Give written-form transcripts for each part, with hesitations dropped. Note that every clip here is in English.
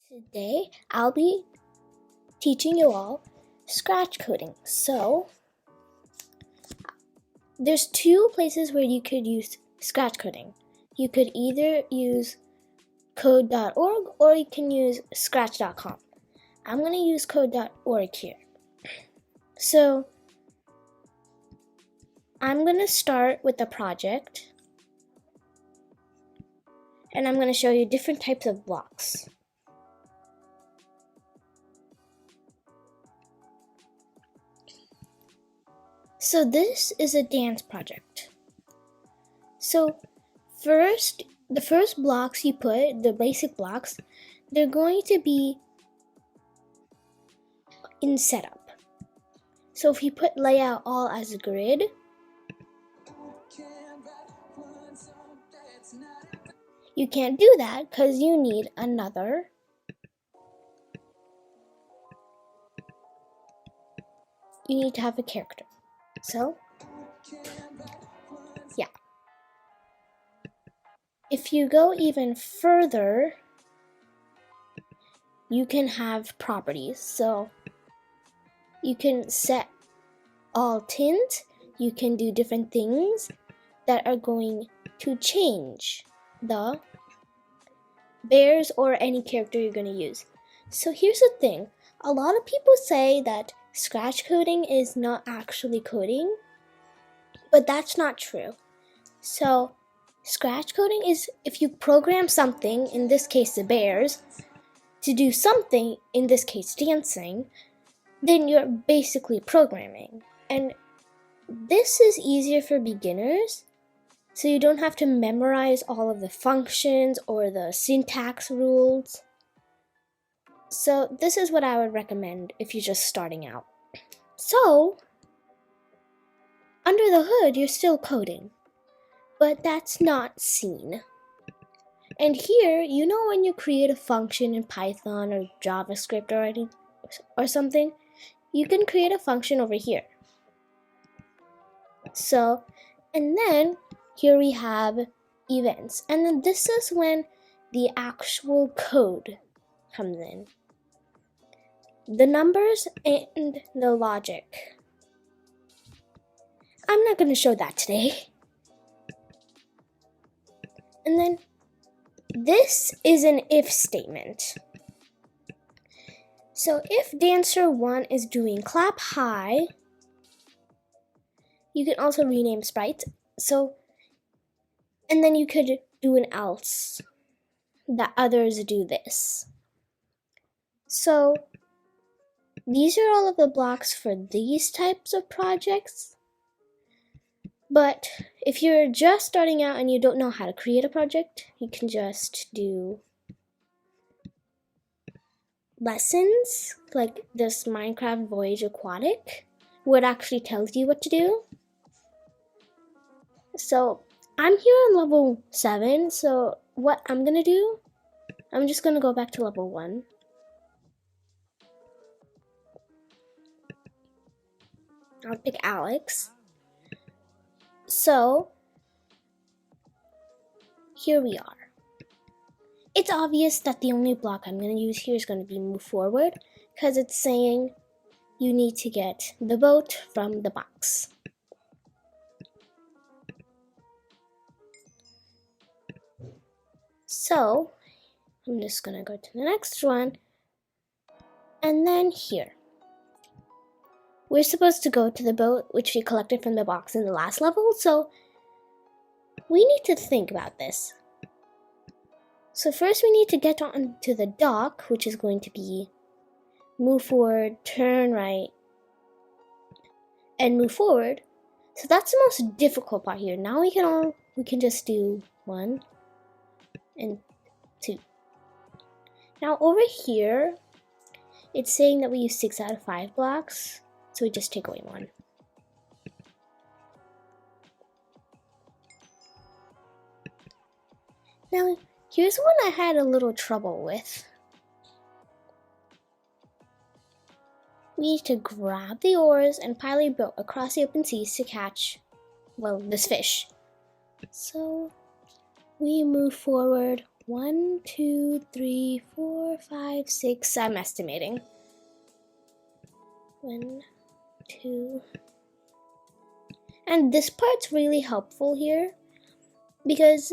Today, I'll be teaching you all scratch coding. So, there's two places where you could use scratch coding. You could either use code.org or you can use scratch.com. I'm going to use code.org here. So, I'm going to start with the project and I'm going to show you different types of blocks. So this is a dance project. So the first blocks you put, the basic blocks, they're going to be in setup. So if you put layout all as a grid, you can't do that because you need another you need to have a character. So, yeah. If you go even further, you can have properties. So, you can set all tint, you can do different things that are going to change the bears or any character you're going to use. So here's the thing. A lot of people say that scratch coding is not actually coding, but that's not true. So scratch coding is if you program something, in this case the bears, to do something, in this case dancing, then you're basically programming. And this is easier for beginners, so you don't have to memorize all of the functions or the syntax rules. So this is what I would recommend if you're just starting out. So, under the hood, you're still coding, but that's not seen. And here, you know when you create a function in Python or JavaScript or something, you can create a function over here. So, and then here we have events. And then this is when the actual code comes in. The numbers and the logic. I'm not going to show that today. And then this is an if statement. So if dancer 1 is doing clap high, you can also rename sprites. So, and then you could do an else that others do this. So these are all of the blocks for these types of projects. But if you're just starting out and you don't know how to create a project, you can just do lessons, like this Minecraft Voyage Aquatic, where it actually tells you what to do. So I'm here on level 7, so what I'm gonna do, I'm just gonna go back to level 1. I'll pick Alex. So, here we are. It's obvious that the only block I'm going to use here is going to be move forward, because it's saying you need to get the boat from the box. So, I'm just going to go to the next one, and then here. We're supposed to go to the boat, which we collected from the box in the last level, so we need to think about this. So first we need to get onto the dock, which is going to be move forward, turn right, and move forward. So that's the most difficult part here. Now we can just do 1 and 2. Now over here, it's saying that we use 6 out of 5 blocks. So we just take away 1. Now, here's one I had a little trouble with. We need to grab the oars and pilot a boat across the open seas to catch, well, this fish. So we move forward 1, 2, 3, 4, 5, 6. I'm estimating. 1, 2. And this part's really helpful here because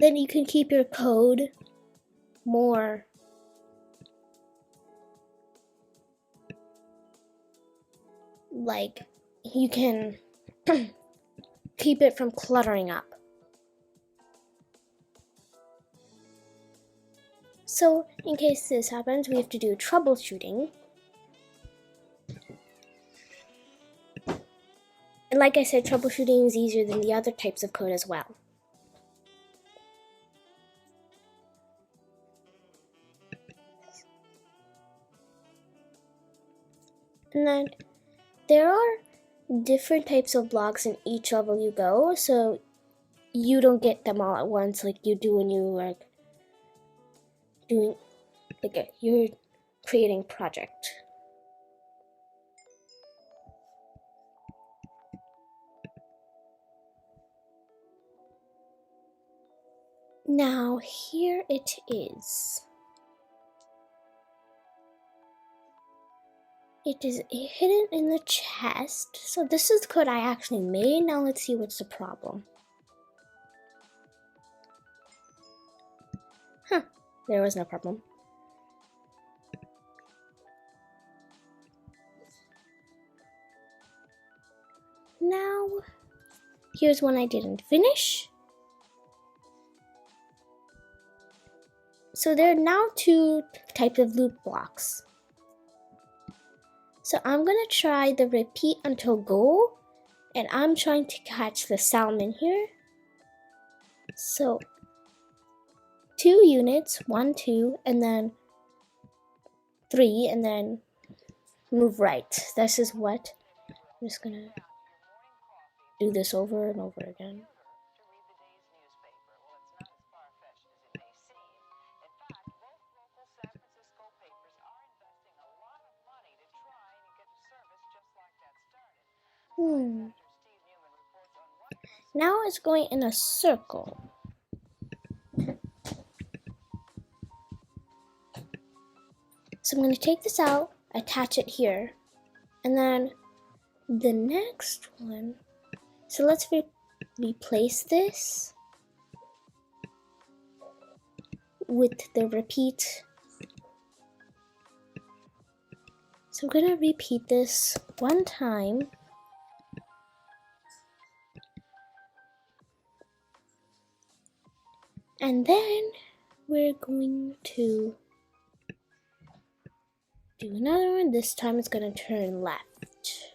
then you can keep your code more like you can keep it from cluttering up. So in case this happens, we have to do troubleshooting. And like I said, troubleshooting is easier than the other types of code as well. And then there are different types of blocks in each level you go, so you don't get them all at once like you do when you are doing you're creating a project. Now here it is. It is hidden in the chest. So this is the code I actually made. Now let's see what's the problem. There was no problem. Now, here's one I didn't finish. So there are now two types of loop blocks. So I'm gonna try the repeat until goal, and I'm trying to catch the salmon here. So 2 units, 1, 2, and then 3, and then move right. This is what I'm just gonna do this over and over again. Now it's going in a circle. So I'm going to take this out, attach it here, and then the next one. So let's replace this with the repeat. So I'm going to repeat this one time. And then we're going to do another one. This time it's going to turn left.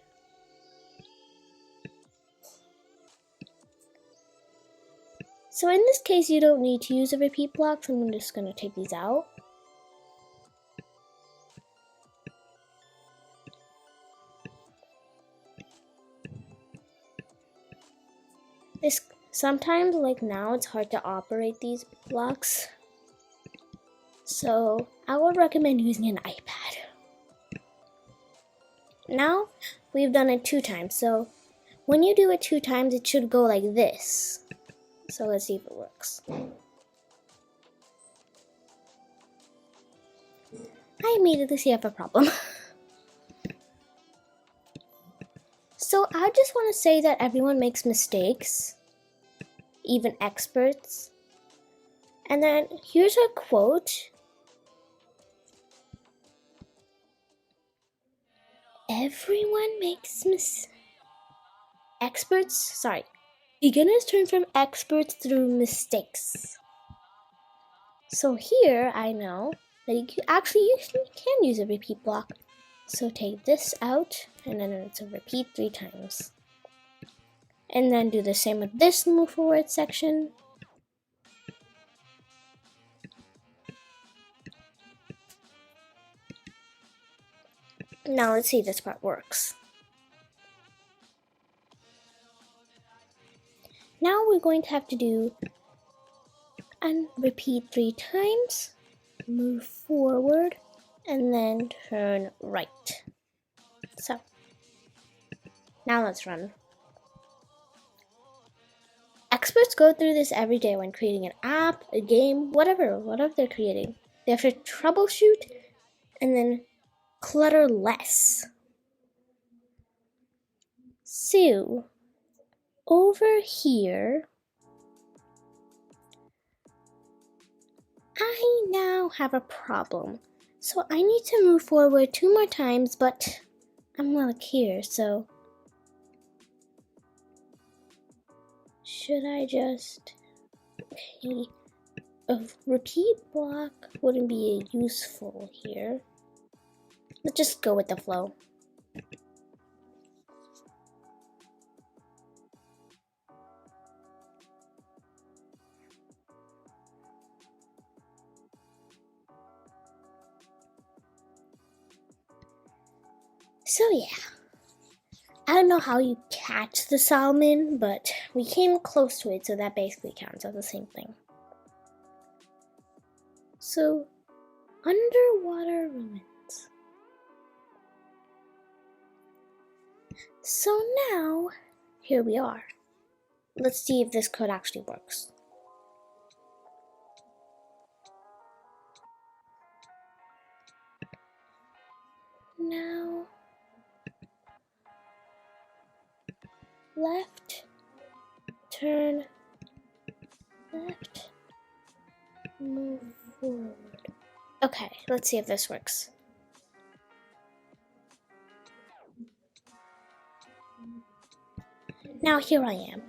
So in this case, you don't need to use a repeat block, so I'm just going to take these out. Sometimes, like now, it's hard to operate these blocks. So I would recommend using an iPad. Now, we've done it 2 times. So when you do it 2 times, it should go like this. So let's see if it works. I immediately see I have a problem. So I just want to say that everyone makes mistakes, even experts. And then here's a quote. Everyone makes Beginners turn from experts through mistakes. So here I know that you can use a repeat block. So take this out, and then it's a repeat 3 times. And then do the same with this move forward section. Now let's see if this part works. Now we're going to have to do and repeat 3 times, move forward, and then turn right. So now let's run. Experts experts go through this every day when creating an app, a game, whatever they're creating. They have to troubleshoot and then clutter less. So, over here, I now have a problem. So I need to move forward 2 more times, but I'm not here, so should I just, okay, a repeat block wouldn't be useful here. Let's just go with the flow. So yeah, I don't know how you catch the salmon, but we came close to it, so that basically counts as the same thing. So, underwater ruins. So now, here we are. Let's see if this code actually works. Now, left, turn, left, move forward. Okay, let's see if this works. Now here I am.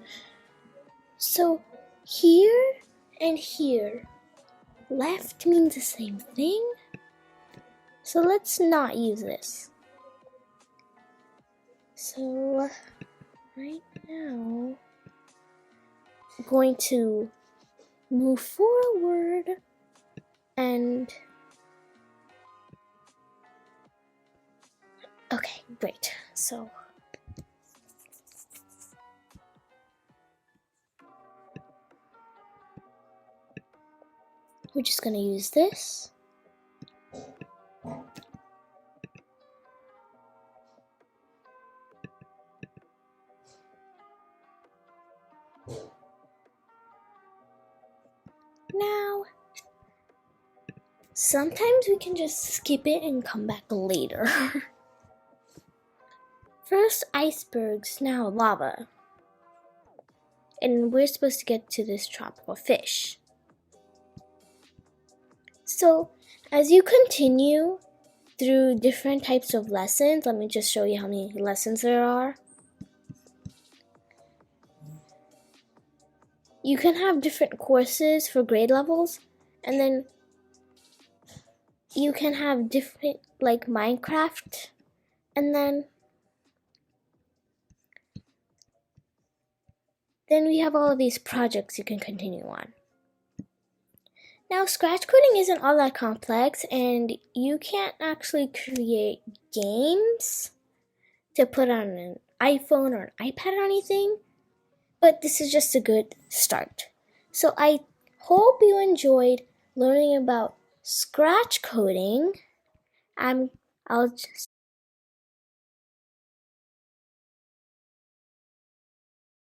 So here and here, left means the same thing. So let's not use this. So right now, I'm going to move forward and okay, great. So we're just gonna use this. Now, sometimes we can just skip it and come back later. First icebergs, now lava. And we're supposed to get to this tropical fish. So, as you continue through different types of lessons, let me just show you how many lessons there are. You can have different courses for grade levels, and then you can have different, like Minecraft, and then we have all of these projects you can continue on. Now, scratch coding isn't all that complex, and you can't actually create games to put on an iPhone or an iPad or anything, but this is just a good start. So I hope you enjoyed learning about scratch coding. I'll just